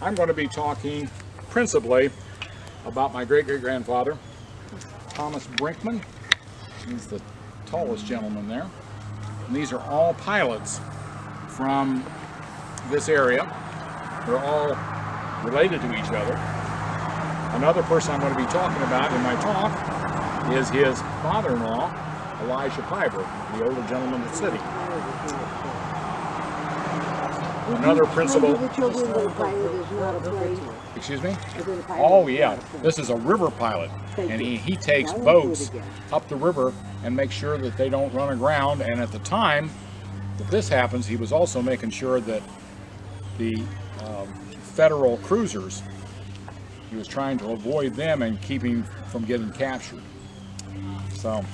I'm going to be talking principally about my great-great-grandfather, Thomas Brinkman. He's the tallest gentleman there. And these are all pilots from this area. They're all related to each other. Another person I'm going to be talking about in my talk is his father-in-law, Elijah Piper, the older gentleman that's sitting. Another principal. Excuse me? Oh yeah, this is a river pilot, and he takes boats up the river and makes sure that they don't run aground. And at the time that this happens, he was also making sure that the federal cruisers, he was trying to avoid them and keeping from getting captured. So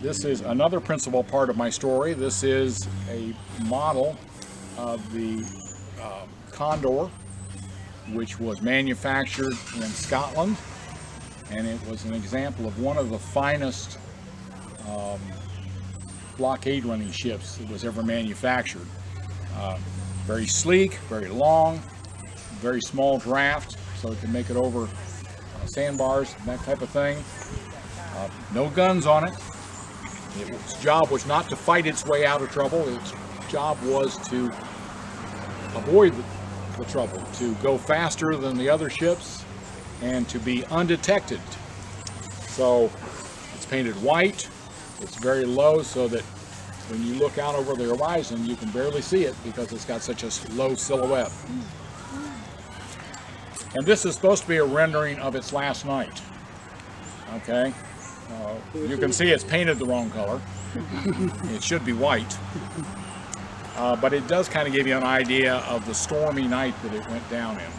this is another principal part of my story. This is a model of the Condor, which was manufactured in Scotland, and it was an example of one of the finest blockade running ships that was ever manufactured. Very sleek, very long, very small draft, so it can make it over sandbars, that type of thing. No guns on it. Its job was not to fight its way out of trouble. Its job was to avoid the trouble, to go faster than the other ships, and to be undetected. So it's painted white. It's very low, so that when you look out over the horizon, you can barely see it because it's got such a low silhouette. And this is supposed to be a rendering of its last night. Okay, you can see it's painted the wrong color. It should be white. But it does kind of give you an idea of the stormy night that it went down in.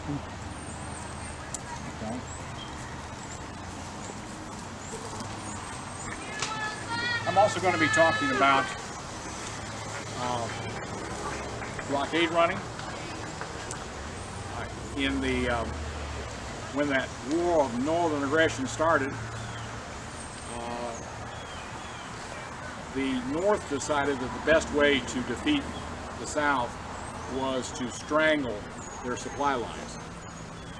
Okay. I'm also going to be talking about blockade running. In the when that war of northern aggression started, the North decided that the best way to defeat the South was to strangle their supply lines.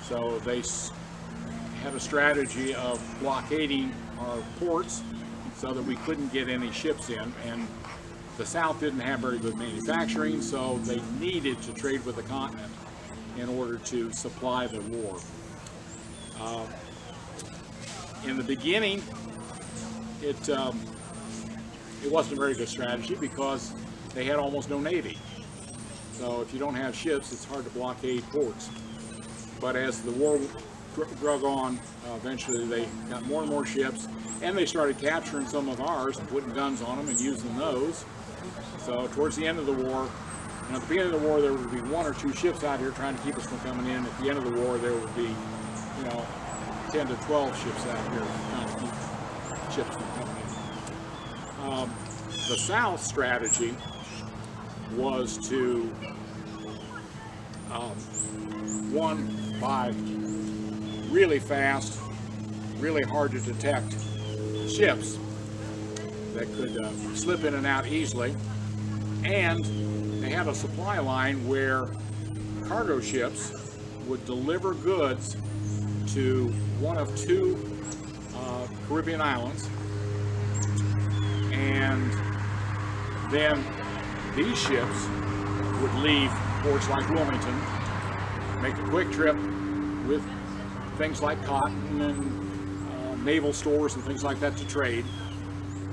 So they had a strategy of blockading our ports so that we couldn't get any ships in, and the South didn't have very good manufacturing, so they needed to trade with the continent in order to supply the war. In the beginning, it wasn't a very good strategy because they had almost no navy. So if you don't have ships, it's hard to blockade ports. But as the war drug on, eventually they got more and more ships, and they started capturing some of ours and putting guns on them and using those. So towards the end of the war, and at the beginning of the war, there would be 1 or 2 ships out here trying to keep us from coming in. At the end of the war, there would be, 10 to 12 ships out here trying to keep ships from coming in. The South strategy was to, one, buy really fast, really hard to detect ships that could slip in and out easily, and they had a supply line where cargo ships would deliver goods to one of 2 Caribbean islands, and then these ships would leave ports like Wilmington, make a quick trip with things like cotton and naval stores and things like that to trade,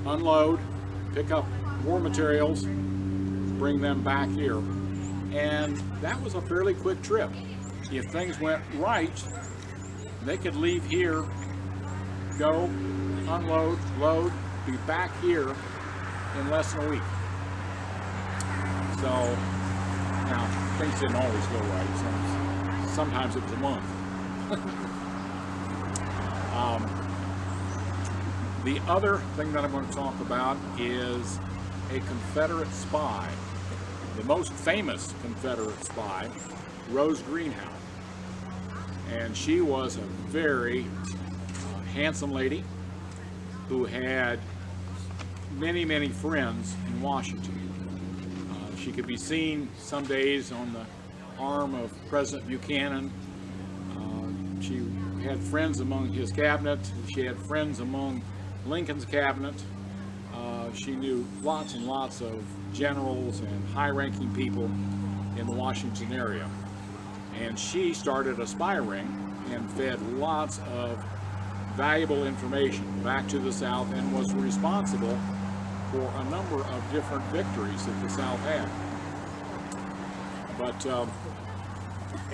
unload, pick up war materials, bring them back here. And that was a fairly quick trip. If things went right, they could leave here, go, unload, load, be back here in less than a week. So, now, things didn't always go right. Sometimes it was a month. The other thing that I'm going to talk about is a Confederate spy, the most famous Confederate spy, Rose Greenhow. And she was a very handsome lady who had many, many friends in Washington. She could be seen some days on arm of President Buchanan. She had friends among his cabinet. She had friends among Lincoln's cabinet. She knew lots and lots of generals and high-ranking people in the Washington area. And she started a spy ring and fed lots of valuable information back to the South, and was responsible for a number of different victories that the South had. But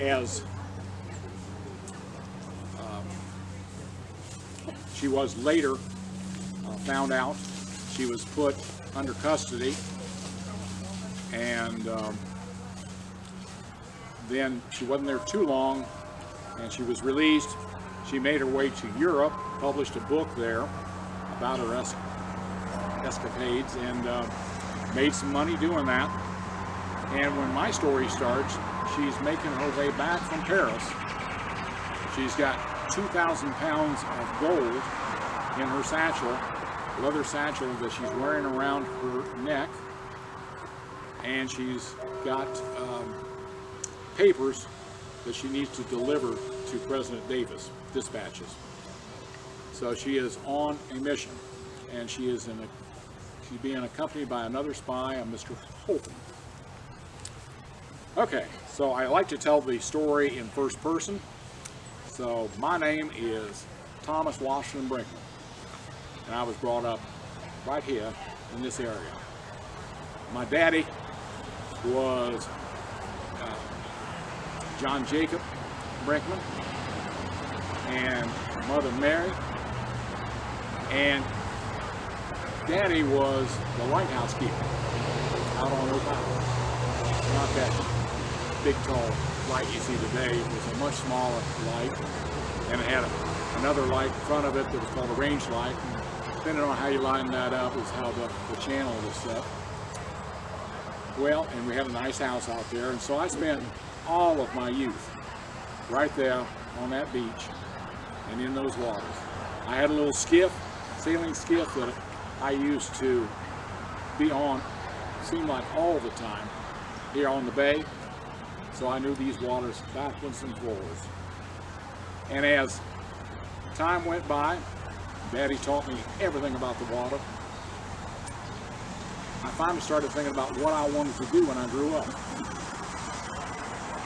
as she was later found out, she was put under custody, and then she wasn't there too long, and she was released. She made her way to Europe, published a book there about her escapades, and made some money doing that. And when my story starts, she's making her way back from Paris. She's got 2,000 pounds of gold in her satchel, leather satchel that she's wearing around her neck, and she's got papers that she needs to deliver to President Davis, dispatches. So she is on a mission, and she's being accompanied by another spy, a Mr. Holton. Okay, so I like to tell the story in first person. So my name is Thomas Washington Brinkman, and I was brought up right here in this area. My daddy was John Jacob Brinkman, and mother Mary, and Daddy was the lighthouse keeper out on Oak Island. Not that big tall light you see today. It was a much smaller light, and it had another light in front of it that was called a range light. And depending on how you line that up is how the channel was set. Well, and we had a nice house out there, and so I spent all of my youth right there on that beach and in those waters. I had a little skiff, sailing skiff, that I used to be on, seemed like all the time, here on the bay. So I knew these waters backwards and forwards. And as time went by, Daddy taught me everything about the water. I finally started thinking about what I wanted to do when I grew up.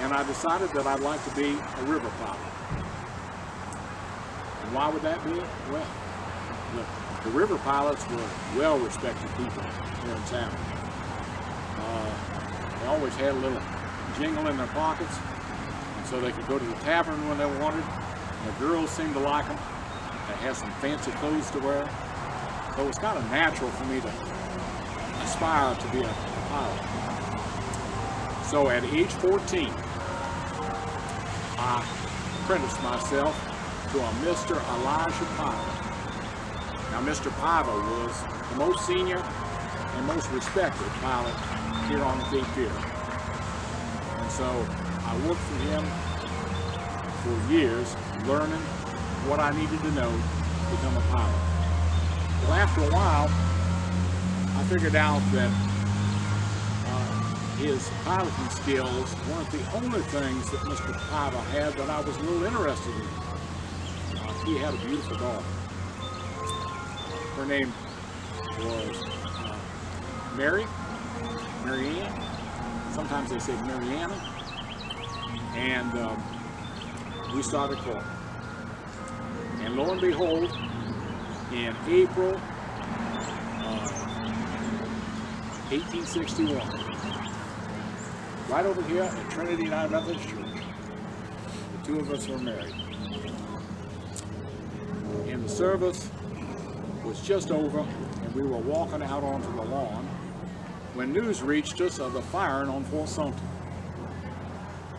And I decided that I'd like to be a river pilot. And why would that be? Well, the river pilots were well-respected people here in town. They always had a little jingle in their pockets, and so they could go to the tavern when they wanted. And the girls seemed to like them. They had some fancy clothes to wear. So it was kind of natural for me to aspire to be a pilot. So at age 14, I apprenticed myself to a Mr. Elijah Piva. Now, Mr. Piva was the most senior and most respected pilot here on the Cape Fear. And so I worked for him for years, learning what I needed to know to become a pilot. Well, after a while, I figured out that his piloting skills weren't the only things that Mr. Piva had that I was a little interested in. He had a beautiful daughter. Her name was Marianne. Sometimes they say Mariana. And we started courting. And lo and behold, in April 1861, right over here at Trinity United Methodist Church, the two of us were married. And the service was just over, and we were walking out onto the lawn when news reached us of the firing on Fort Sumter.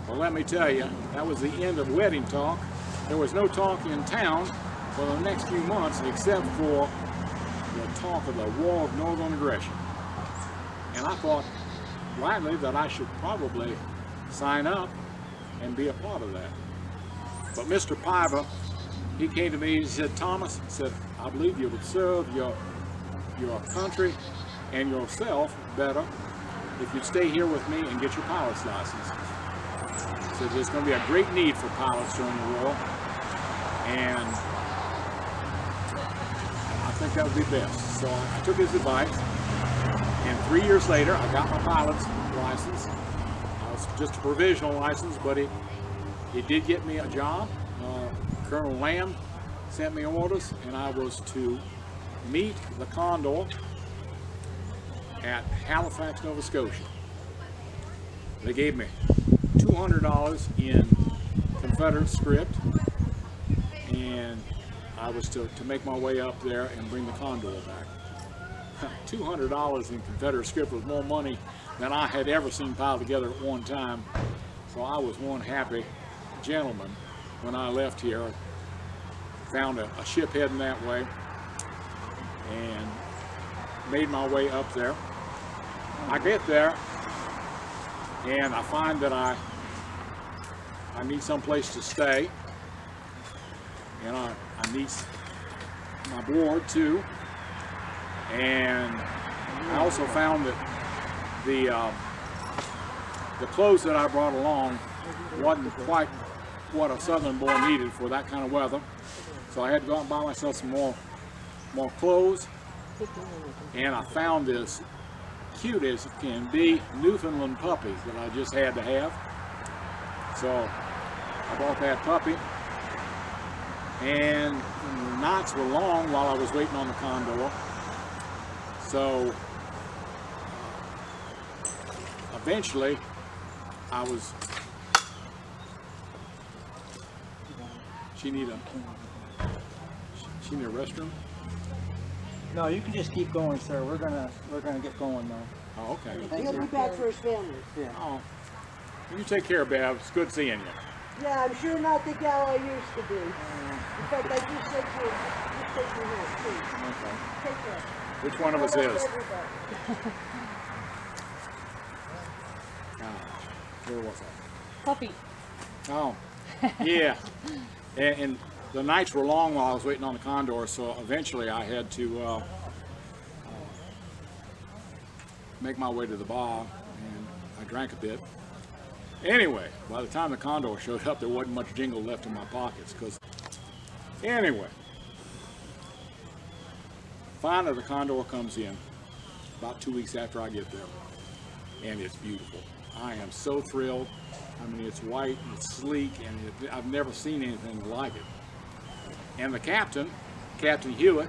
Well, let me tell you, that was the end of wedding talk. There was no talk in town for the next few months except for the talk of the War of Northern Aggression. And I thought rightly that I should probably sign up and be a part of that. But Mr. Piva, he came to me and he said, Thomas, said, I believe you would serve your country and yourself better if you'd stay here with me and get your pilot's license. said there's going to be a great need for pilots during the war, and I think that would be best. So I took his advice, and 3 years later I got my pilot's license. I was just a provisional license, but it did get me a job. Colonel Lamb sent me orders, and I was to meet the Condor at Halifax, Nova Scotia. They gave me $200 in Confederate script, and I was to make my way up there and bring the Condor back. $200 in Confederate script was more money than I had ever seen piled together at one time, so I was one happy gentleman when I left here. Found a ship heading that way and made my way up there. I get there and I find that I need some place to stay, and I need my board too, and I also found that the clothes that I brought along wasn't quite what a southern boy needed for that kind of weather. So I had to go out and buy myself some more clothes, and I found this cute as it can be Newfoundland puppy that I just had to have. So I bought that puppy, and the nights were long while I was waiting on the Condor. So eventually I was, she need a restroom? No, you can just keep going, sir. We're gonna get going now. Oh, okay. He'll be back for his family. Yeah. Oh, you take care, Bev. It's good seeing you. Yeah, I'm sure not the gal I used to be. In fact, I just said to him, just take me home, please. Okay. Take care. Which one of us is? Everybody. Where was I? Puppy. Oh, yeah. And the nights were long while I was waiting on the Condor, so eventually I had to make my way to the bar, and I drank a bit. Anyway, by the time the Condor showed up, there wasn't much jingle left in my pockets. Anyway, finally the Condor comes in about 2 weeks after I get there, and it's beautiful. I am so thrilled. I mean, it's white, and it's sleek, and I've never seen anything like it. And the captain, Captain Hewitt,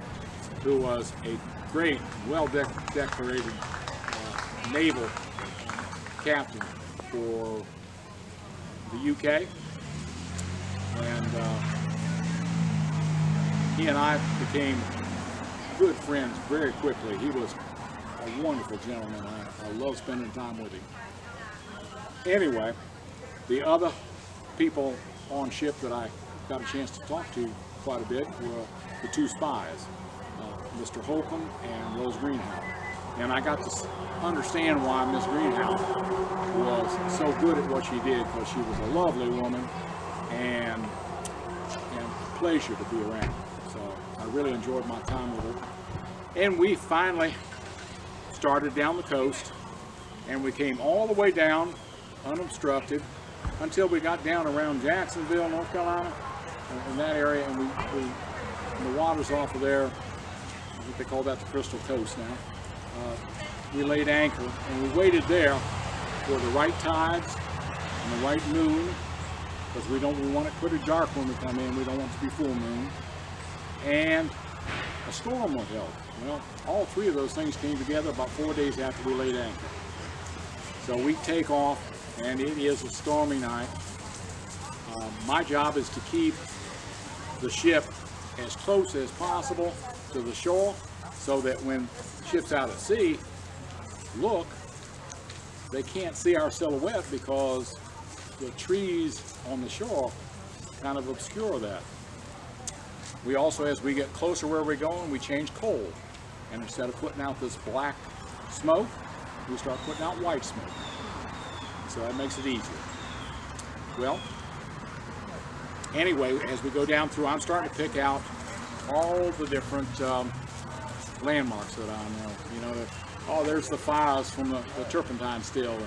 who was a great, well-decorated naval captain for the UK, and he and I became good friends very quickly. He was a wonderful gentleman. I love spending time with him. Anyway, the other people on ship that I got a chance to talk to quite a bit were the two spies, Mr. Holcomb and Rose Greenhouse. And I got to understand why Miss Greenhouse was so good at what she did, because she was a lovely woman and a pleasure to be around. So I really enjoyed my time with her. And we finally started down the coast, and we came all the way down unobstructed until we got down around Jacksonville, North Carolina, in that area, and the waters off of there, I think they call that the Crystal Coast now. We laid anchor, and we waited there for the right tides and the right moon, because we want it pretty dark when we come in. We don't want it to be full moon, and a storm was held. Well, all three of those things came together about 4 days after we laid anchor. So we take off, and it is a stormy night. My job is to keep the ship as close as possible to the shore, so that when ships out at sea look, they can't see our silhouette, because the trees on the shore kind of obscure that. We also, as we get closer where we're going, we change coal, and instead of putting out this black smoke, we start putting out white smoke. So that makes it easier. Well, anyway, as we go down through, I'm starting to pick out all the different landmarks that I know. You know, oh, there's the fires from the turpentine still,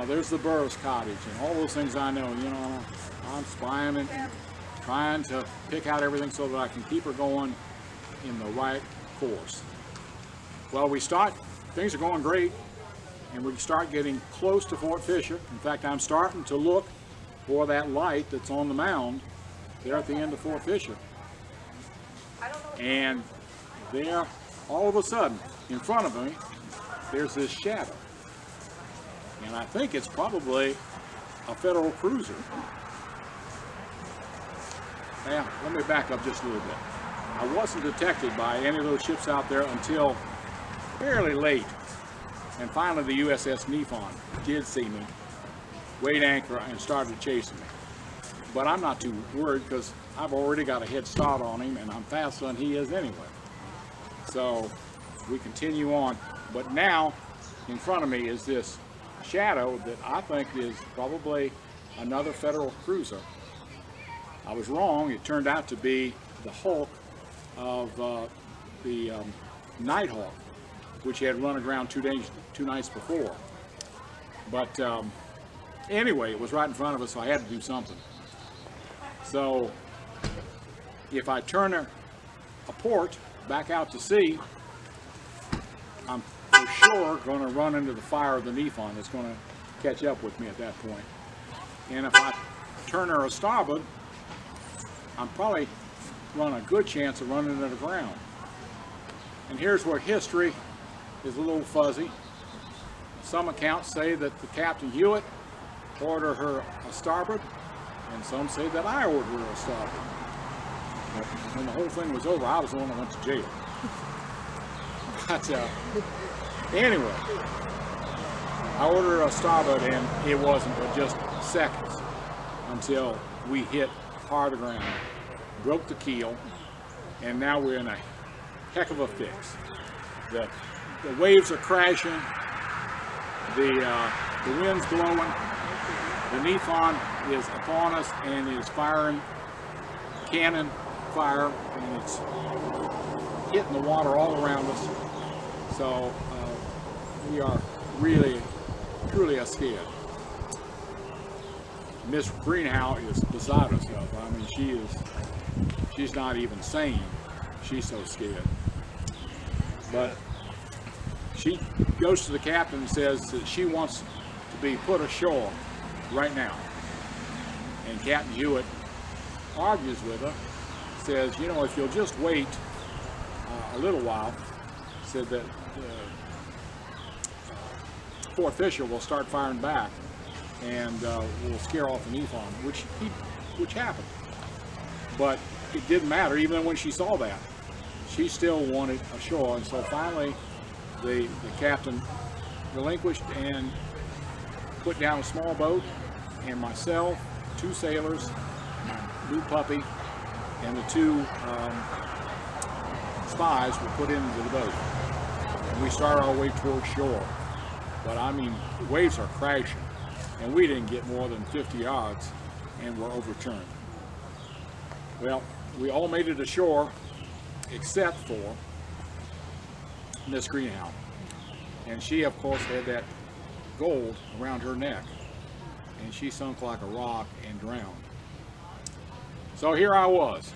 there's the Burroughs Cottage, and all those things I know. You know, I'm spying and trying to pick out everything so that I can keep her going in the right course. Well, things are going great, and we start getting close to Fort Fisher. In fact, I'm starting to look for that light that's on the mound there at the end of Fort Fisher. And there, all of a sudden, in front of me, there's this shadow. And I think it's probably a Federal cruiser. Now, let me back up just a little bit. I wasn't detected by any of those ships out there until fairly late. And finally the USS Niphon did see me, weighed anchor, and started chasing me. But I'm not too worried because I've already got a head start on him, and I'm faster than he is anyway. So we continue on. But now, in front of me is this shadow that I think is probably another Federal cruiser. I was wrong. It turned out to be the hulk of the Nighthawk, which had run aground 2 nights before. But anyway, it was right in front of us, so I had to do something. So if I turn a port back out to sea, I'm for sure going to run into the fire of the Niphon. It's going to catch up with me at that point. And if I turn her a starboard, I'm probably run a good chance of running into the ground. And here's where history is a little fuzzy. Some accounts say that the Captain Hewitt ordered her a starboard, and some say that I ordered her a starboard. But when the whole thing was over, I was the one that went to jail. But anyway, I ordered her a starboard, and it wasn't but just seconds until we hit hard ground, broke the keel, and now we're in a heck of a fix. The waves are crashing, the wind's blowing, the Niphon is upon us and is firing cannon fire, and it's hitting the water all around us. So we are really, truly scared. Miss Greenhow is beside herself. I mean, she's not even sane. She's so scared. But she goes to the captain and says that she wants to be put ashore right now. And Captain Hewitt argues with her, says, you know, if you'll just wait a little while, said that Fort Fisher will start firing back and will scare off the Niphon, which happened. But it didn't matter. Even when she saw that, she still wanted ashore. And so finally the captain relinquished and put down a small boat, and myself, 2 sailors, my new puppy, and the 2 spies were put into the boat. And we started our way toward shore. But I mean, the waves are crashing, and we didn't get more than 50 yards and were overturned. Well, we all made it ashore except for Miss Greenhow. And she, of course, had that gold around her neck, and she sunk like a rock and drowned. So here I was,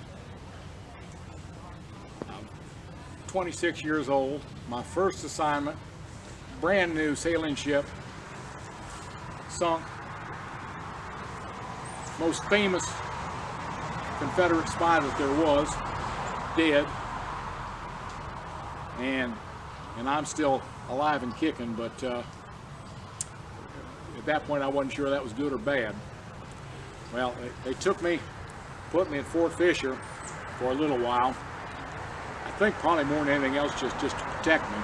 26 years old, my first assignment, brand new sailing ship, sunk, most famous Confederate spy that there was, dead, and I'm still alive and kicking, but at that point I wasn't sure that was good or bad. Well, they took me, put me at Fort Fisher for a little while. I think probably more than anything else just to protect me,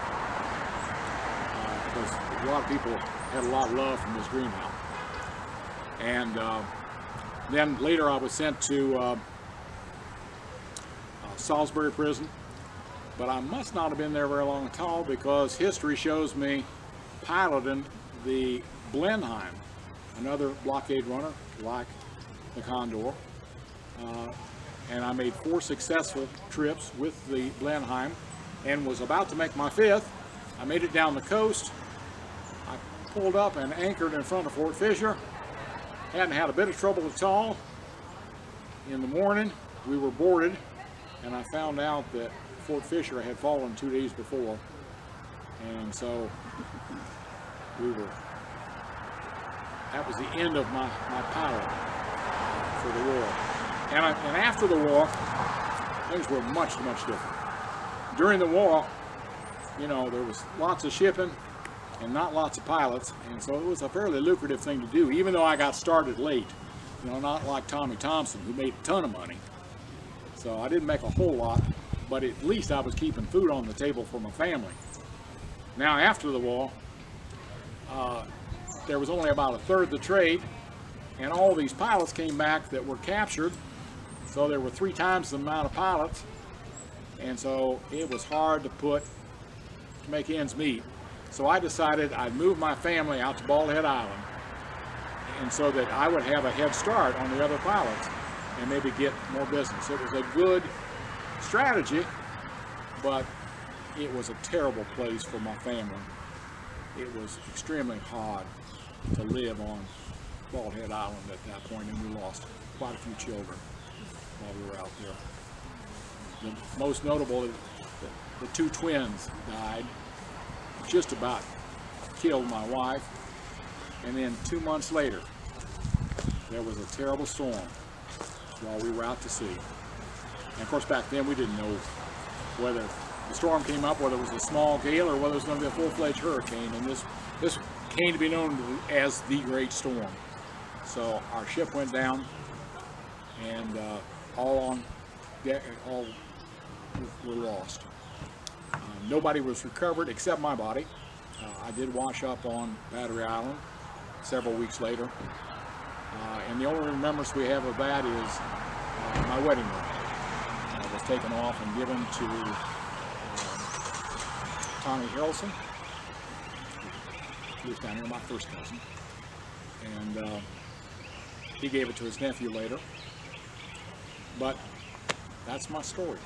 because a lot of people had a lot of love for Miss Greenhow. And then later I was sent to Salisbury prison, but I must not have been there very long at all, because history shows me piloting the Blenheim, another blockade runner like the Condor, and I made 4 successful trips with the Blenheim and was about to make my 5th. I made it down the coast. I pulled up and anchored in front of Fort Fisher. Hadn't had a bit of trouble at all. In the morning, we were boarded, and I found out that Fort Fisher had fallen 2 days before, and so that was the end of my pilot for the war. And after the war, things were much different. During the war, you know, there was lots of shipping and not lots of pilots, and so it was a fairly lucrative thing to do, even though I got started late. You know, not like Tommy Thompson, who made a ton of money. So I didn't make a whole lot, but at least I was keeping food on the table for my family. Now, after the war, there was only about a third the trade, and all these pilots came back that were captured, so there were 3 times the amount of pilots, and so it was hard to make ends meet. So I decided I'd move my family out to Bald Head Island, and so that I would have a head start on the other pilots and maybe get more business. It was a good strategy, but it was a terrible place for my family. It was extremely hard to live on Bald Head Island at that point, and we lost quite a few children while we were out there. The most notable is the 2 twins died, just about killed my wife, and then 2 months later there was a terrible storm while we were out to sea. And of course back then we didn't know whether the storm came up, whether it was a small gale or whether it was going to be a full-fledged hurricane, and this came to be known as the Great Storm. So our ship went down, and all were lost. Nobody was recovered except my body. I did wash up on Battery Island several weeks later, and the only remembrance we have of that is my wedding ring. It was taken off and given to Tommy Harrelson, who was down here, my first cousin, and he gave it to his nephew later. But that's my story.